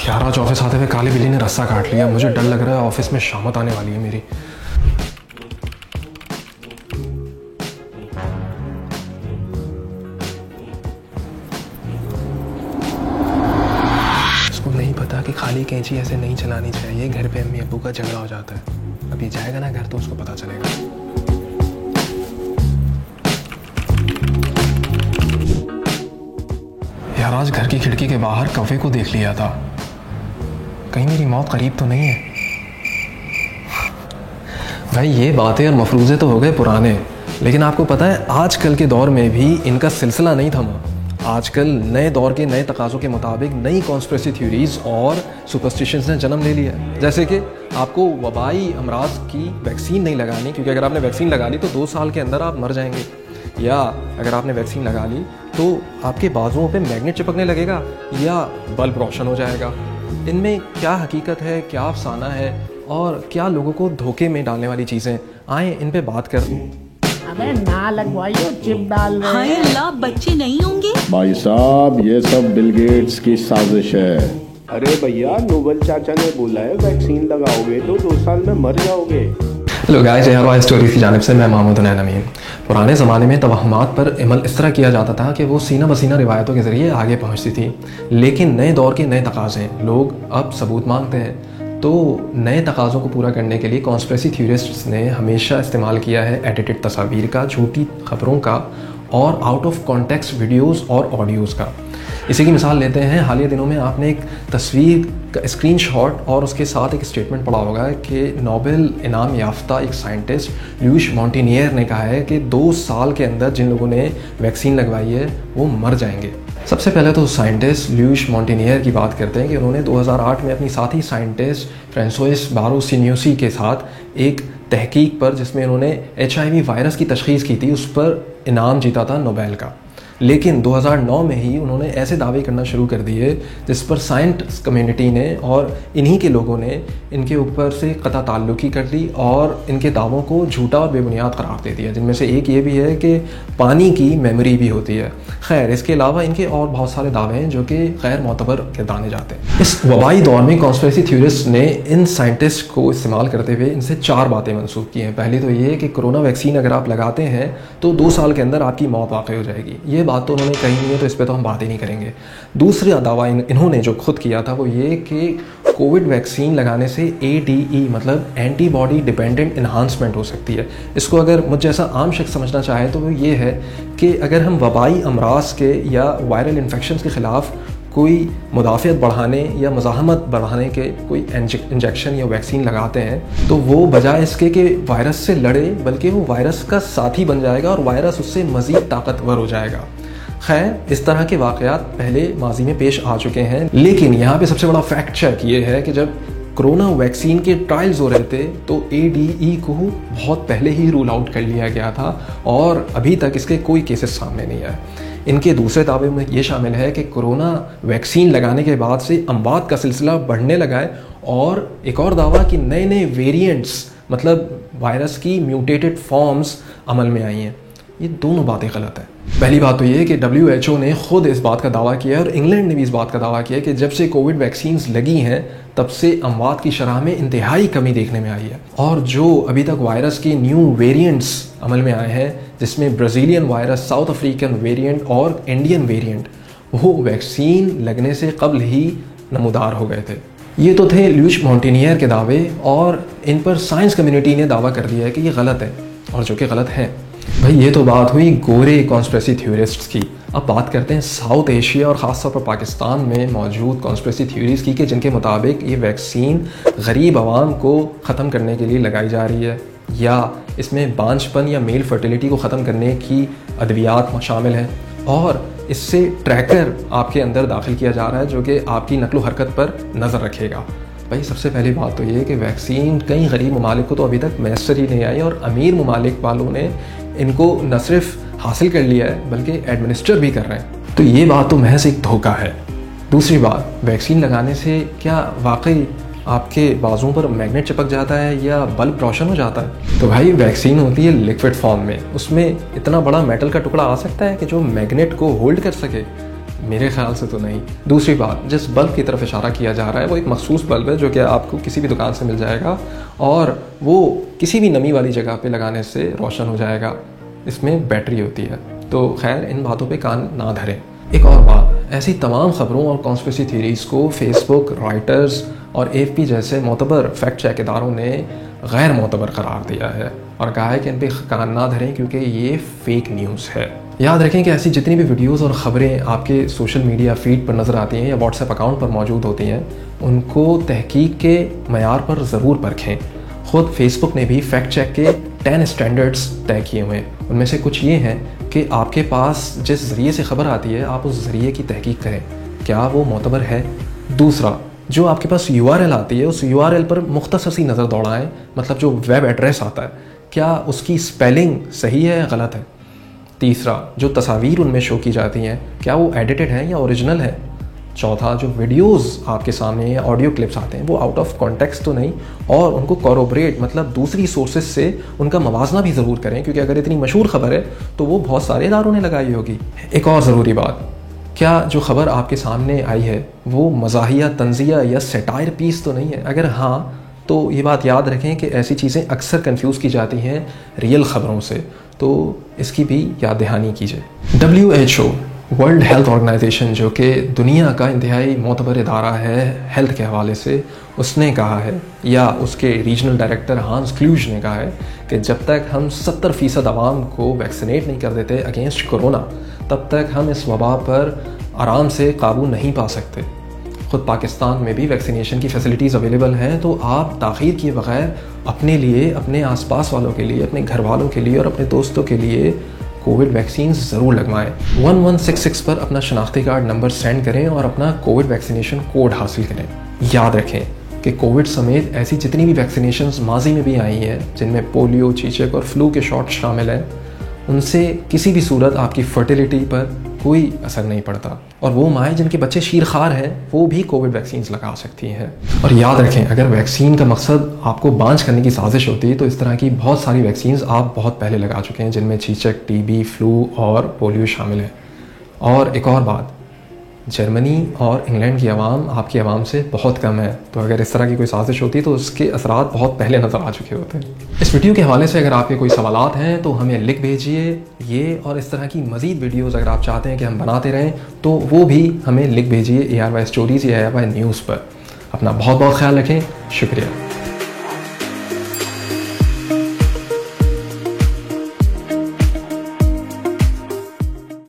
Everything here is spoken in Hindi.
यार आज ऑफिस आते हुए काली बिल्ली ने रास्ता काट लिया। मुझे डर लग रहा है ऑफिस में शामत आने वाली है मेरी। इसको नहीं पता कि खाली कैंची ऐसे नहीं चलानी चाहिए, घर पे अम्मी अब्बू का झगड़ा हो जाता है। अभी जाएगा ना घर तो उसको पता चलेगा। यार आज घर की खिड़की के बाहर कौवे को देख लिया था, कहीं मेरी मौत करीब तो नहीं है। भाई ये बातें और मफरूज़े तो हो गए पुराने, लेकिन आपको पता है आजकल के दौर में भी इनका सिलसिला नहीं थमा। आजकल नए दौर के नए तकाज़ों के मुताबिक नई कॉन्स्पिरेसी थ्योरीज और सुपरस्टिशंस ने जन्म ले लिया है। जैसे कि आपको वबाई अमराज की वैक्सीन नहीं लगानी, क्योंकि अगर आपने वैक्सीन लगा ली तो 2 साल के अंदर आप मर जाएंगे। या अगर आपने वैक्सीन लगा ली तो आपके बाजुओं पे मैग्नेट चिपकने लगेगा या बल्ब रोशन हो जाएगा। इनमें क्या हकीकत है, क्या अफसाना है और क्या लोगों को धोखे में डालने वाली चीज़ें, आए इन पे बात कर। अबे ना लगवाइयो, चिप डाल रहे हैं। हाय अल्लाह, बच्चे नहीं होंगे। भाई साहब ये सब बिल गेट्स की साजिश है। अरे भैया नोबल चाचा ने बोला है वैक्सीन लगाओगे तो 2 साल में मर जाओगे। हेलो गाइस, एयरवाइज स्टोरीज की जानिब से मैं महमूद हुनैन अमीन। पुराने ज़माने में तवहमात पर अमल इस तरह किया जाता था कि वो सीना बसीना रिवायतों के ज़रिए आगे पहुंचती थी, लेकिन नए दौर के नए तकाज़े लोग अब सबूत मांगते हैं। तो नए तकाज़ों को पूरा करने के लिए कॉन्स्पिरेसी थ्योरिस्ट्स ने हमेशा इस्तेमाल किया है एडिटेड तस्वीर का, झूठी खबरों का और आउट ऑफ कॉन्टेक्स्ट वीडियोज़ और ऑडियोज़ का। इसी की मिसाल लेते हैं, हालिया दिनों में आपने एक तस्वीर का स्क्रीनशॉट और उसके साथ एक स्टेटमेंट पढ़ा होगा कि नोबेल इनाम याफ्ता एक साइंटिस्ट ल्यूइस मॉन्टिनियर ने कहा है कि 2 साल के अंदर जिन लोगों ने वैक्सीन लगवाई है वो मर जाएंगे। सबसे पहले तो साइंटिस्ट ल्यूइस मॉन्टिनियर की बात करते हैं कि उन्होंने 2008 में अपनी साथी साइंटिस्ट फ्रांसोइस बारोसिन्योसी के साथ एक तहकीक पर, जिसमें उन्होंने HIV वायरस की तशख़ीस की थी, उस पर इनाम जीता था नोबेल का। लेकिन 2009 में ही उन्होंने ऐसे दावे करना शुरू कर दिए जिस पर साइंस कम्युनिटी ने और इन्हीं के लोगों ने इनके ऊपर से कता ताल्लुकी कर ली और इनके दावों को झूठा और बेबुनियाद करार दे दिया। जिनमें से एक ये भी है कि पानी की मेमोरी भी होती है। खैर, इसके अलावा इनके और बहुत सारे दावे हैं जो कि गैर मोतबर गिरदाने जाते हैं। इस वबाई दौर में कॉन्स्पिरेसी थ्योरिस्ट ने इन साइंटिस्ट को इस्तेमाल करते हुए इनसे 4 बातें मनसूब की हैं। पहली तो ये कि कोरोना वैक्सीन अगर आप लगाते हैं तो 2 साल के अंदर आपकी मौत वाक़ई हो जाएगी। ये बात तो उन्होंने कही नहीं है, तो इस पे तो हम बात ही नहीं करेंगे। दूसरा दावा इन्होंने जो खुद किया था वो ये कि कोविड वैक्सीन लगाने से ADE मतलब एंटीबॉडी डिपेंडेंट इन्हांसमेंट हो सकती है। इसको अगर मुझ जैसा आम शख्स समझना चाहे तो वो ये है कि अगर हम वबाई अमराज के या वायरल इन्फेक्शन के ख़िलाफ़ कोई मुदाफ़ियत बढ़ाने या मज़ाहमत बढ़ाने के कोई इंजेक्शन या वैक्सीन लगाते हैं तो वो बजाय इसके कि वायरस से लड़े बल्कि वो वायरस का साथी बन जाएगा और वायरस उससे मज़ीद ताकतवर हो जाएगा। खैर, इस तरह के वाक़यात पहले माजी में पेश आ चुके हैं, लेकिन यहाँ पे सबसे बड़ा फैक्ट चेक ये है कि जब कोरोना वैक्सीन के ट्रायल्स हो रहे थे तो ADE को बहुत पहले ही रूल आउट कर लिया गया था और अभी तक इसके कोई केसेस सामने नहीं आए। इनके दूसरे दावे में ये शामिल है कि कोरोना वैक्सीन लगाने के बाद से अमवात का सिलसिला बढ़ने लगा है और एक और दावा कि नए नए वेरिएंट्स मतलब वायरस की म्यूटेटेड फॉर्म्स अमल में आई हैं। ये दोनों बातें गलत हैं। पहली बात तो ये है कि WHO ने खुद इस बात का दावा किया है और इंग्लैंड ने भी इस बात का दावा किया है कि जब से कोविड वैक्सीन्स लगी हैं तब से अमवात की शरह में इंतहाई कमी देखने में आई है। और जो अभी तक वायरस के न्यू वेरिएंट्स अमल में आए हैं, जिसमें Brazilian virus, south African variant और इंडियन वेरिएंट, वो वैक्सीन लगने से कबल ही नमूदार हो गए थे। ये तो थे ल्यूइस मॉन्टिनियर के दावे और इन पर साइंस कम्युनिटी ने दावा कर दिया है कि ये गलत है, और जो कि गलत है। भाई ये तो बात हुई गोरे कॉन्स्पिरेसी थ्योरिस्ट्स की। अब बात करते हैं साउथ एशिया और ख़ासतौर पर पाकिस्तान में मौजूद कॉन्स्पिरेसी थ्योरीज़ की कि जिनके मुताबिक ये वैक्सीन गरीब आवाम को ख़त्म करने के लिए लगाई जा रही है या इसमें बांझपन या मेल फर्टिलिटी को ख़त्म करने की अद्वियात शामिल हैं और इससे ट्रैकर आपके अंदर दाखिल किया जा रहा है जो कि आपकी नकलो हरकत पर नज़र रखेगा। भाई सबसे पहली बात तो ये है कि वैक्सीन कई गरीब ममालिक को तो अभी तक मैसर ही नहीं आई और अमीर ममालिक वालों ने इनको न सिर्फ हासिल कर लिया है बल्कि एडमिनिस्टर भी कर रहे हैं। तो ये बात तो महज एक धोखा है। दूसरी बात, वैक्सीन लगाने से क्या वाकई आपके बाजुओं पर मैग्नेट चिपक जाता है या बल्ब रोशन हो जाता है? तो भाई वैक्सीन होती है लिक्विड फॉर्म में, उसमें इतना बड़ा मेटल का टुकड़ा आ सकता है कि जो मैग्नेट को होल्ड कर सके। मेरे ख्याल से तो नहीं। दूसरी बात, जिस बल्ब की तरफ इशारा किया जा रहा है वो एक मखसूस बल्ब है जो कि आपको किसी भी दुकान से मिल जाएगा और वो किसी भी नमी वाली जगह पे लगाने से रोशन हो जाएगा। इसमें बैटरी होती है। तो खैर, इन बातों पे कान ना धरें। एक और बात, ऐसी तमाम ख़बरों और कॉन्स्पिरेसी थीरीज़ को फेसबुक, रॉयटर्स और AFP जैसे मोतबर फैक्ट चेक इदारों ने गैर मोतबर करार दिया है और कहा है कि इन पे कान ना धरें क्योंकि ये फेक न्यूज़ है। याद रखें कि ऐसी जितनी भी वीडियोस और ख़बरें आपके सोशल मीडिया फीड पर नज़र आती हैं या व्हाट्सएप अकाउंट पर मौजूद होती हैं, उनको तहकीक के मयार पर ज़रूर परखें। ख़ुद फेसबुक ने भी फैक्ट चेक के 10 स्टैंडर्ड्स तय किए हुए हैं। उनमें से कुछ ये हैं कि आपके पास जिस ज़रिए से ख़बर आती है आप उस ज़रिए की तहकीक करें, क्या वो मोतबर है। दूसरा, जो आपके पास URL आती है उस URL पर मुख्तसर सी नज़र दौड़ाएं, मतलब जो वेब एड्रेस आता है क्या उसकी स्पेलिंग सही है या गलत है। तीसरा, जो तस्वीर उनमें शो की जाती हैं क्या वो एडिटेड हैं या ओरिजिनल है। चौथा, जो वीडियोस आपके सामने या ऑडियो क्लिप्स आते हैं वो आउट ऑफ कॉन्टेक्स्ट तो नहीं, और उनको कॉरोबरेट मतलब दूसरी सोर्सेज से उनका मवाजना भी ज़रूर करें, क्योंकि अगर इतनी मशहूर ख़बर है तो वो बहुत सारे इदारों ने लगाई होगी। एक और ज़रूरी बात, क्या जो ख़बर आपके सामने आई है वो मज़ाहिया, तंज़िया या सेटायर पीस तो नहीं है। अगर हाँ, तो ये बात याद रखें कि ऐसी चीज़ें अक्सर कंफ्यूज की जाती हैं रियल ख़बरों से, तो इसकी भी याद दहानी कीजिए। WHO वर्ल्ड हेल्थ ऑर्गेनाइजेशन, जो कि दुनिया का इंतहाई मोतबर इदारा है हेल्थ के हवाले से, उसने कहा है, या उसके रीजनल डायरेक्टर हांस क्लूज ने कहा है कि जब तक हम 70% आवाम को वैक्सीनेट नहीं कर देते अगेंस्ट कोरोना, तब तक हम इस वबा पर आराम से काबू नहीं पा सकते। ख़ुद पाकिस्तान में भी वैक्सीनेशन की फैसिलिटीज़ अवेलेबल हैं, तो आप ताख़ीर किए बगैर अपने लिए, अपने आसपास वालों के लिए, अपने घर वालों के लिए और अपने दोस्तों के लिए कोविड वैक्सीन ज़रूर लगवाएं। 1166 पर अपना शनाख्ती कार्ड नंबर सेंड करें और अपना कोविड वैक्सीनेशन कोड हासिल करें। याद रखें कि कोविड समेत ऐसी जितनी भी वैक्सीनेशंस माजी में भी आई हैं, जिनमें पोलियो, चीचक और फ्लू के शॉट शामिल हैं, उनसे किसी भी सूरत आपकी फर्टिलिटी पर कोई असर नहीं पड़ता। और वो माएँ जिनके बच्चे शीरखार हैं वो भी कोविड वैक्सीन लगा सकती हैं। और याद रखें, अगर वैक्सीन का मकसद आपको बांझ करने की साजिश होती है तो इस तरह की बहुत सारी वैक्सीन आप बहुत पहले लगा चुके हैं, जिनमें चीचक, TB, फ्लू और पोलियो शामिल है। और एक और बात, जर्मनी और इंग्लैंड की आवाम आपकी आवाम से बहुत कम है, तो अगर इस तरह की कोई साजिश होती है तो उसके असरात बहुत पहले नज़र आ चुके होते हैं। इस वीडियो के हवाले से अगर आपके कोई सवालात हैं तो हमें लिख भेजिए। ये और इस तरह की मज़ीद वीडियोज़ अगर आप चाहते हैं कि हम बनाते रहें तो वो भी हमें लिख भेजिए ARY स्टोरीज़ या ARY न्यूज़ पर। अपना बहुत बहुत ख्याल रखें। शुक्रिया।